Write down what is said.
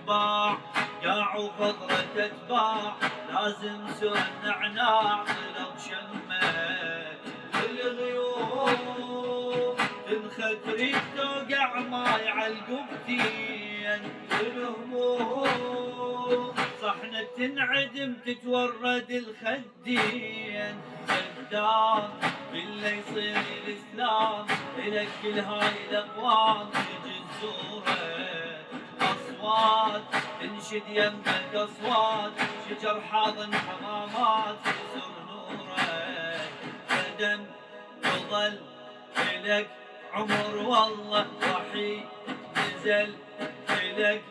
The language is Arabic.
تباع قاع وخضرة تتباع لازم سوى النعناع طلب شمك والغيوم تنخت تريد توقع ماي عالقبتين والهموم صحنة تنعدم تتورد الخدين قدام بالله يصير الاسلام الك كل هاي الاقوام تجي تزوره اصوات تنشد يمك اصوات شجر حاضن حمامات يسر نوره قدم يظل الك عمر والله وحيد نزل الك